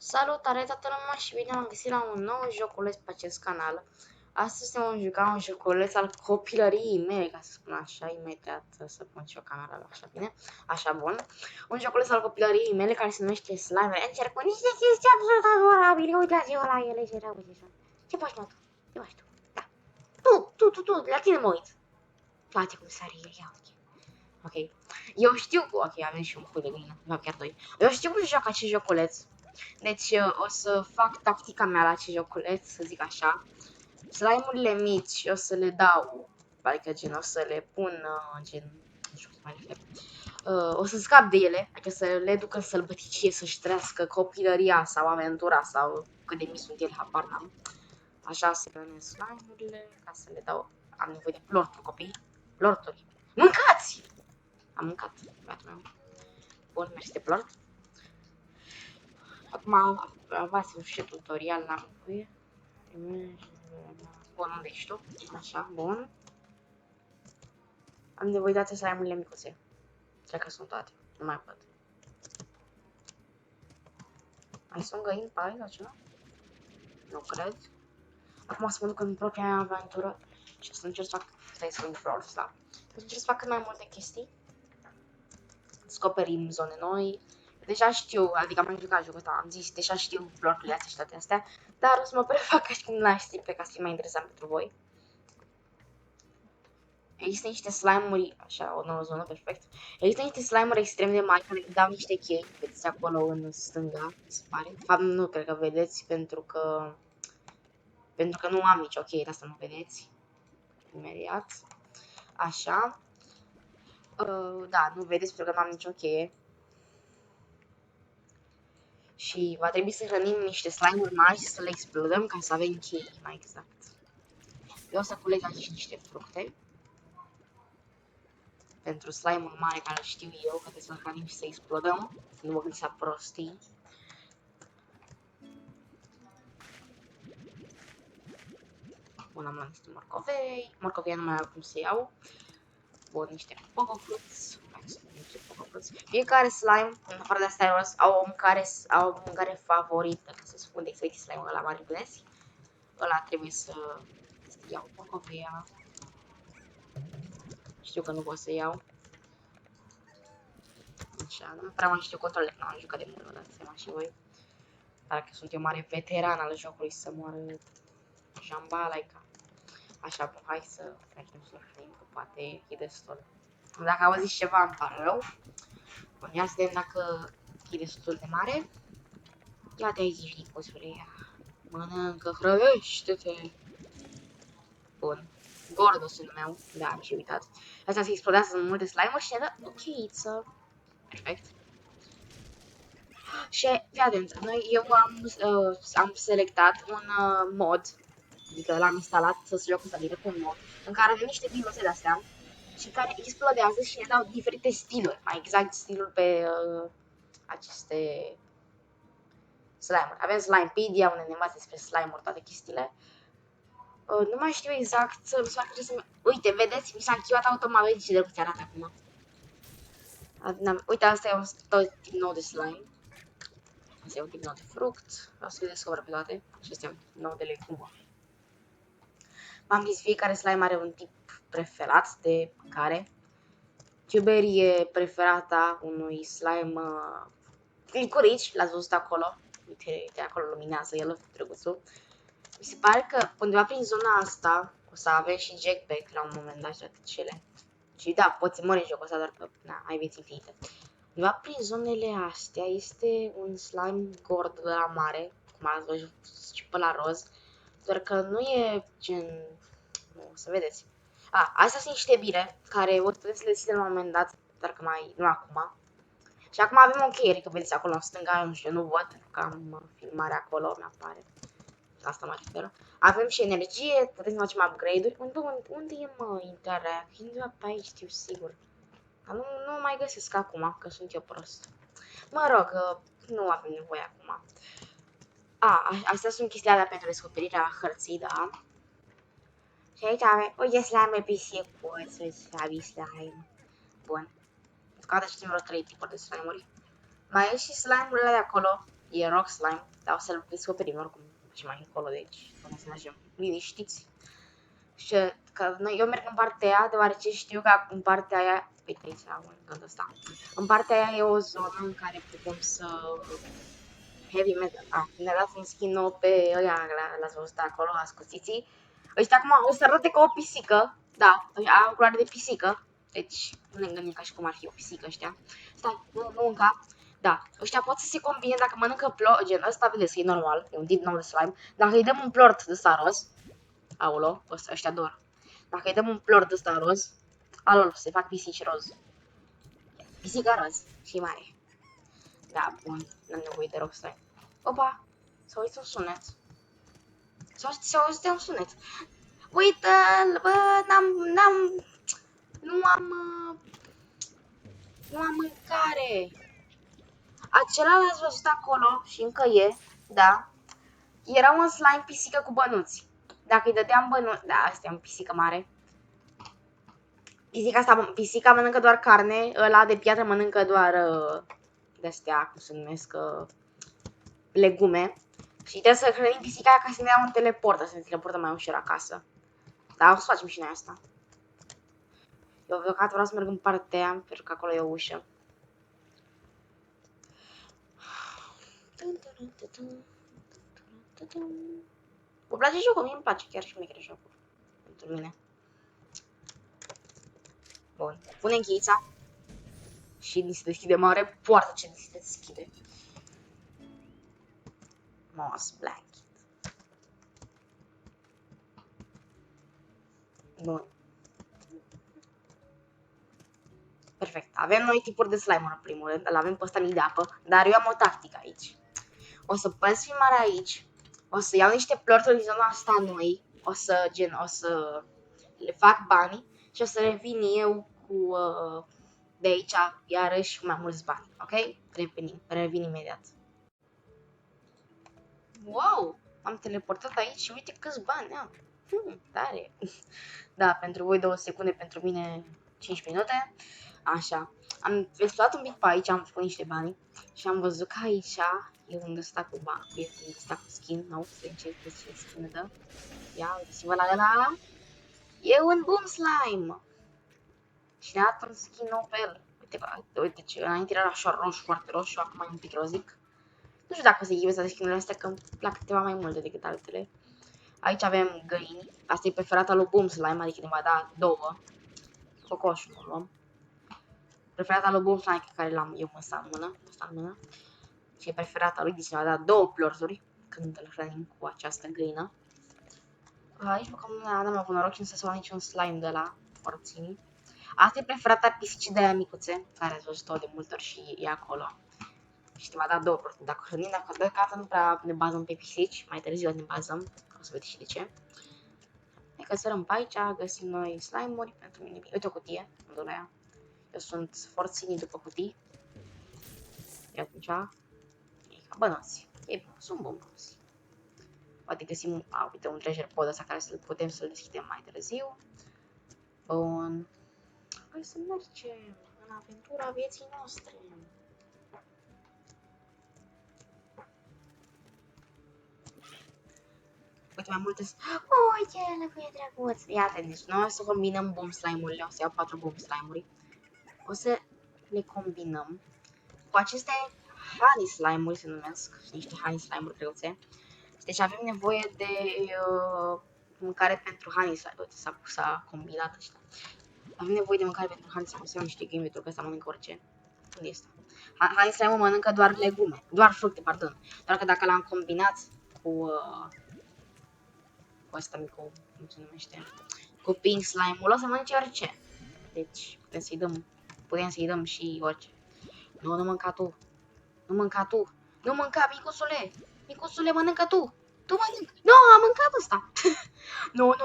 Salutare toată lumea și bine am găsit la un nou joculeț pe acest canal. Astăzi ne vom juca un joculeț al copilăriei mele, ca să spun așa, imediat să pun și o cameră așa bine, așa bun. Un joculeț al copilăriei mele care se numește Slime Rancher cu niște chestii absolut adorabile. Uitați-vă la ele, ce rău ce sunt. Ce faci, mă, tu? Ce faci tu? Da. Tu, la tine mă uit. Uite cum sare el, ia uite. Ok. Eu știu, ok, avem și un pui de găină, nu chiar doi. Eu știu cum se joacă acest joculeț. Deci o să fac tactica mea la acest joculeț, să zic așa. Slime-urile mici o să le dau, adică gen o să le pun, gen, nu știu cum mai refer. O să scap de ele, adică să le duc în sălbăticie, să-și trăiască copilăria sau aventura sau cât de mici sunt ele, habar n-am. Așa să hrănesc slime-urile, ca să le dau, am nevoie de plorturi, copii. Plorturi. Mâncați! Am mâncat, băiatul meu. Bun, mersi de plort. Acum v-ați văzut și tutorial, n-am nevoie. Bun, unde ești tu? Așa, bun. Am nevoie de toate slime-urile micuțe. Cred că sunt toate, nu mai văd. Mai sunt găini pe aici sau ceva? Nu cred. Acum să mă duc în propria mea aventură și să încerc să fac, stai să plorți, da. Să încerc să fac cât mai multe chestii. Descoperim zone noi. Deja știu, adică am mai jucat jocul ăsta, am zis, deja știu plorturile astea și toate astea, dar o să mă prefac ca și cum n-aș ști, pe ca să fie mai interesant pentru voi. Există niște slime-uri, așa, o nouă zonă, perfect. Există niște slime-uri extrem de mari care dau niște chei, vedeți acolo în stânga, se pare. De fapt, nu cred că vedeți, pentru că nu am nicio cheie, asta nu vedeți. Imediat. Așa. Da, nu vedeți pentru că nu am nicio cheie. Și va trebui să hrănim niște slime-uri mari și să le explodăm ca să avem chei, mai exact. Eu o să culeg aici niște fructe. Pentru slime-ul mare care știu eu, că trebuie să-l hrănim și să explodăm. Nu mă gândesc la prostii. Bun, am luat niște morcovei. Morcovei nu mai au cum să iau. Bun, niște pocofruți. Niște pocofruți. Fiecare slime, în afară de astea, au o mâncare favorită, ca să spun, de exemplu, slime-ul ăla mare, vedeți? Ăla trebuie să iau pocofeia. Știu că nu pot să iau. Așa, nu prea mai știu controlele, că n-am jucat de mult, vă dați seama și voi. Dar că sunt eu mare veteran al jocului să moară jambalaica. Așa, bun, hai să mergem să hrănim, că poate e destul. Dacă auziți ceva, îmi pare rău. Bun, ia să vedem dacă e destul de mare. Ia-te aici, Nicosule, mănâncă, hrănește-te. Bun, Gordo se numeau, da, am și uitat. Asta se explodează în multe slime-uri și dă o cheiță. Perfect. Și, fii atent, eu am selectat un mod, adică l-am instalat să se joacă direct un mod, în care avem niște biluțe de-astea și care explodează și ne dau diferite stiluri, mai exact stilul pe aceste slime-uri. Avem Slimepedia, unde ne învață despre slime-uri, toate chestiile. Nu mai știu exact, uite, vedeți, mi s-a activat automat, uite ce drăguț arată acum. Uite, asta e un tip nou de slime. Asta e un tip nou de fruct. O să le descoperă pe toate. Și astea e un tip nou de legumă. V-am zis, fiecare slime are un tip preferat de mâncare. Ciuberie preferata unui slime licorici, l-ați văzut acolo. Uite, acolo luminează el, drăguțul. Mi se pare că undeva prin zona asta o să avem și jackpack la un moment dat și toate cele. Și da, poți mori în jocul ăsta, doar că na, ai vieți infinite. Undeva prin zonele astea este un slime gord de la mare, cum ați văzut și pe la roz, doar că nu e gen... Nu, să vedeți. Astea sunt niște bire, care o puteți să le deschide la un moment dat, dar că mai, nu acum. Și acum avem o cheie, că vedeți acolo în stânga, nu știu, nu văd, pentru că am filmare acolo, mi-apare. Asta mă refer. Avem și energie, putem să facem upgrade-uri. Unde e, mă, intrarea? E undeva pe aici, știu sigur. Dar nu mai găsesc acum, că sunt eu prost. Mă rog, nu avem nevoie acum. Astea sunt chestiile alea pentru descoperirea hărții, da. Și aici avem, uite, slime pisicuțe, slime. Bun. Căută știm vreo 3 tipuri de slime-uri. Mai e și slime-urile de acolo. E rock slime. Dar o să-l descoperim oricum și mai încolo, deci o să mergem liniștiți. Și că eu merg în partea aia, deoarece știu că în partea aia, uite aici, în ăsta, în partea aia e o zonă în care putem să heavy metal. Ne-a dat un skin nou pe ăia, l-ați văzut acolo, ascuțiții. Ăștia acum o să arate ca o pisică, da, au culoare de pisică, deci nu ne gândim ca și cum ar fi o pisică ăștia. Stai, nu în cap. Da, ăștia pot să se combine dacă mănâncă plort, gen ăsta, vedeți, e normal, e un tip nou de slime. Dacă îi dăm un plort de ăsta roz, aolo, ăștia dor. Dacă îi dăm un plort de ăsta roz, alol, se fac pisici roz. Pisica roz și mare. Da, bun, n-am nevoie de rock slime. Opa, s-a auzit un sunet. S-a auzit un sunet. Uită-l, bă, nu am mâncare. Acela l-ați văzut acolo și încă e, da. Era un slime pisică cu bănuți. Dacă îi dădeam bănuți, da, asta e o pisică mare. Pisica mănâncă doar carne, ăla de piatră mănâncă doar de-astea, cum se numesc, legume. Și trebuie să hrănim pisica aia ca să ne dea un teleport, să ne teleportă mai ușor acasă. Dar o să facem și noi asta. Eu deocamdată vreau să merg în partea aia, pentru că acolo e o ușă. Vă place jocul? Mie îmi place, chiar și mie cred jocul. Pentru mine. Bun. Punem cheia. Și ni se deschide mare poartă ce ni se deschide. Moss blanket. Bun. Perfect. Avem noi tipuri de slime în primul rând. Îl avem pe ăsta mic de apă. Dar eu am o tactică aici. O să păs filmarea aici. O să iau niște plorturi din zona asta noi. O să le fac bani. Și o să revin eu cu de aici iarăși cu mai mulți bani. Ok? Revin imediat. Wow! M-am teleportat aici și uite câți bani am. Tare. Da, pentru voi 2 secunde, pentru mine 5 minute. Așa. Am explorat un pic pe aici, am făcut niște bani. Și am văzut că aici e unde sta cu bani. E unde sta cu skin. Nu, ce skin dă. Ia, uitați-vă la ăla. E un boom slime. Și ne-a dat un skin nou pe el. Uite ce, înainte era așa roșu, foarte roșu, acum e un pic rozic. Nu știu dacă se ghivesc de skin-urile astea, că îmi plac câteva mai multe decât altele. Aici avem găini. Asta e preferata lui Boom Slime, adică ne va da 2. Cocoșul o luăm. Preferata lui Boom Slime, care l-am eu în mână. Și e preferata lui, deci ne va da 2 plorturi când îl hrănim cu această găină. Aici n-am avut noroc și nu se să niciun slime de la forțini. Asta e preferata pisicii de aia micuțe, care ați văzut-o de multe ori și e acolo. Și te va da 2 plorturi. Dacă hrănim, dacă deocamdată nu prea ne bazăm pe pisici, mai târziu ne bazăm, o să vedeți și de ce. Hai că sărăm pe aici, găsim noi slime-uri pentru mine. Uite o cutie, în zona aia. Eu sunt forțini după cutii. E atunci, e ca bănuți. E bun, sunt bănuți. Poate găsim, uite, un treasure pod ăsta care putem să-l deschidem mai târziu. Bun. Hai să mergem în aventura vieții noastre. Uite mai multe. Uite, ăla e drăguț. Iată, deci noi o să combinăm boom slime-urile. O să iau 4 boom slime-uri. O să le combinăm cu aceste honey slime-uri, se numesc. Niște honey slime-uri drăguțe. Deci avem nevoie de mâncare pentru honey slime. Uite, s-a combinat ăștia. Avem nevoie de mâncare pentru honey slime. O să iau niște game pentru că ăsta mănâncă orice. Unde este? Honey slime-ul mănâncă doar legume. Doar fructe, pardon. Doar că dacă l-am combinat cu ăsta micu, cum se numește, cu pink slime-ul, o să mănânce orice. Deci putem să-i dăm și orice. Nu mânca tu. Nu mânca tu. Nu mânca, micusule. Micusule, mănâncă tu. Tu mănâncă. Nu, am mâncat ăsta. Nu.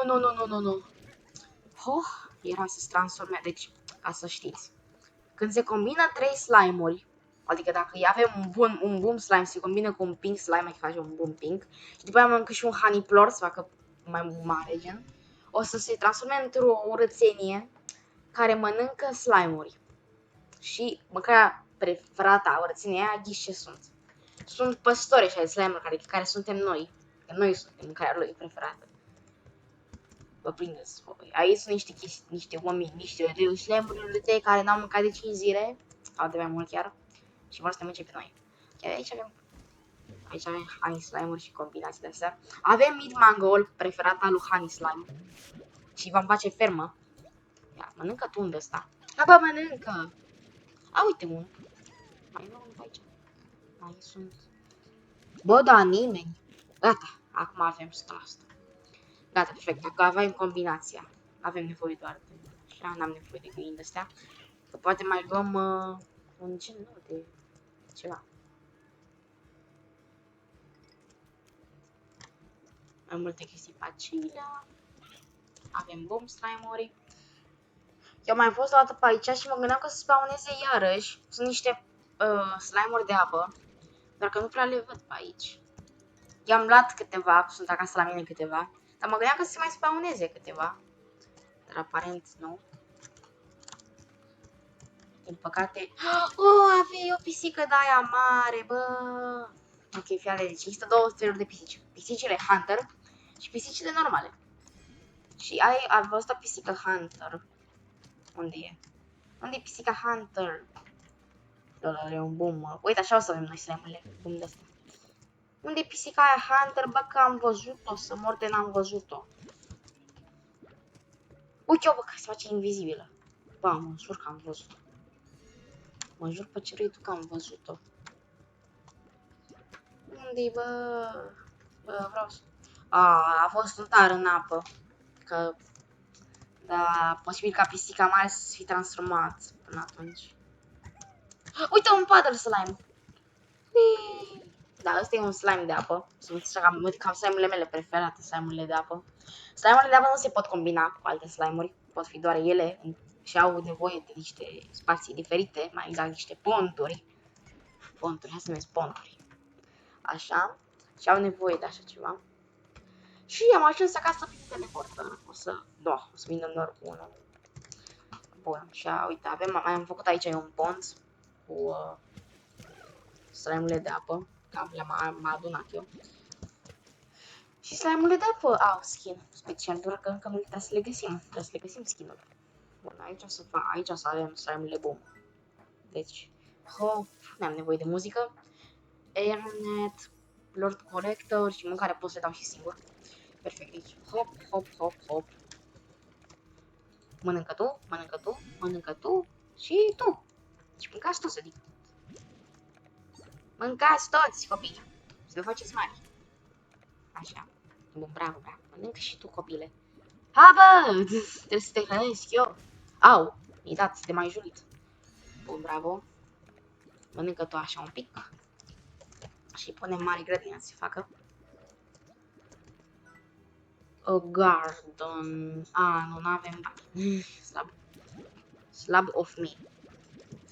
Era să se transforme. Deci, ca să știți. Când se combină 3 slime-uri, adică dacă avem un boom slime, se combină cu un pink slime, mai face un boom pink, și după aia mănâncă și un honey plort, să facă mai mare, gen, o să se transforme într-o urățenie care mănâncă slime-uri. Și mâncarea preferată a urățeniei aia, ghiși ce sunt. Sunt păstori așa de slime-uri care suntem noi. Că noi suntem mâncarea lui preferată. Vă prindeți. Aici sunt niște oameni, niște slime-uri de care n-au mâncat de 5 zile. Au de mai mult chiar. Și vor să ne mânce pe noi. Chiar aici avem honey slime-uri și combinații de astea. Avem meat mangoul, preferat al lui honey slime. Și vom face fermă. Ia, mănâncă tu unde ăsta. A, bă, mănâncă! A, uite unul. Mai e unul aici. Mai sunt. Bă, da, nimeni. Gata, acum avem asta. Gata, perfect. Acum avem combinația. Avem nevoie doar de... Așa, n-am nevoie de găini de-astea. Că poate mai luăm un gen nou de ceva. Mai multe chestii pe acelea. Avem bomb slime-uri. Eu mai fost o dată pe aici și mă gândeam că se spawneze iarăși. Sunt niște slime-uri de apă. Doar că nu prea le văd pe aici. I-am luat câteva, sunt acasă la mine câteva. Dar mă gândeam că se mai spawneze câteva. Dar aparent nu. Din păcate... Oh, avea o pisică de aia mare, bă! Ok, fii atent, deci există două feluri de pisici. Pisicile Hunter și pisicile normale. Și ai văzut o pisică Hunter. Unde e? Unde e pisica Hunter? Ăla are un boom, mă. Uite, așa o să avem noi slime-urile. Boom de astea. Unde e pisica aia Hunter? Bă, că am văzut-o, să mor de n-am văzut-o. Uite-o, bă, că se face invizibilă. Ba, mă jur că am văzut-o. Mă jur pe ce vrei tu că am văzut-o. Unde-i, bă? Bă, vreau să... A fost un tar în apă. Că... Da, posibil ca pisica mare să se fi transformat până atunci. Uite, un paddle slime! Da, ăsta e un slime de apă. Sunt cam slime-urile mele preferate, slime-urile de apă. Slime-urile de apă nu se pot combina cu alte slime-uri. Pot fi doar ele și au nevoie de niște spații diferite, mai exact niște ponturi. Ponturi, hai să numesc ponturi. Așa. Și au nevoie de așa ceva. Și am ajuns acasă prin teleport. O să vindem doar cu unul. Bun, și uite, mai am făcut aici un pont cu slime-urile de apă. Cam le-am adunat eu. Și slime-urile de apă au skin special, doar că încă nu trebuie să le găsim. Trebuie să le găsim skin-ul. Bun, aici o să avem slime-urile bun. Deci, hop, n-am nevoie de muzică. Airnet, Lord Collector și mâncare pot să le dau și singur. Perfect, deci hop, hop, hop, hop. Mănâncă tu, mănâncă tu, mănâncă tu și tu. Deci mâncați toți, adică. Mâncați toți, copii. Să vă faceți mari. Așa. Bun, bravo, bravo. Mănâncă și tu, copile. Ha, bă! Trebuie să te hrănesc eu. Au, mi-ai dat de mai jurit. Bun, bravo. Mănâncă tu așa un pic. Și punem mare grădină să se facă. A garden. Nu avem bani. Slab of me.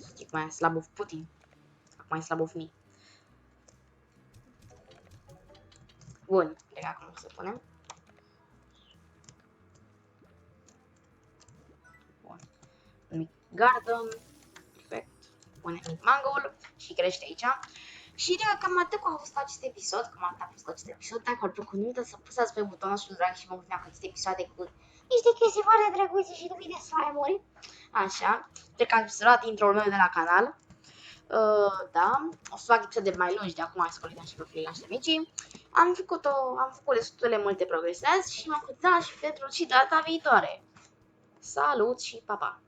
Știi cum e? Slab of Putin. Acum e slab of me. Bun, cred că acum o să punem. Bun. Garden. Perfect. Punem mango-ul și crește aici. Și cam atât cu a fost acest episod. Dacă v-a plăcut, nu uitați să apăsați pe butonul ăsta drag și vom vedea aceste episoade cu niște chestii foarte drăguțe și nu de slime-uri. Așa. Cred că am luat intro-ul meu de la canal. Da. O să fac episoade mai lungi de acum, ascultăm și profilele astea mici. Am făcut destule multe progrese azi și m-am cuidat și pentru și data viitoare. Salut și pa, pa!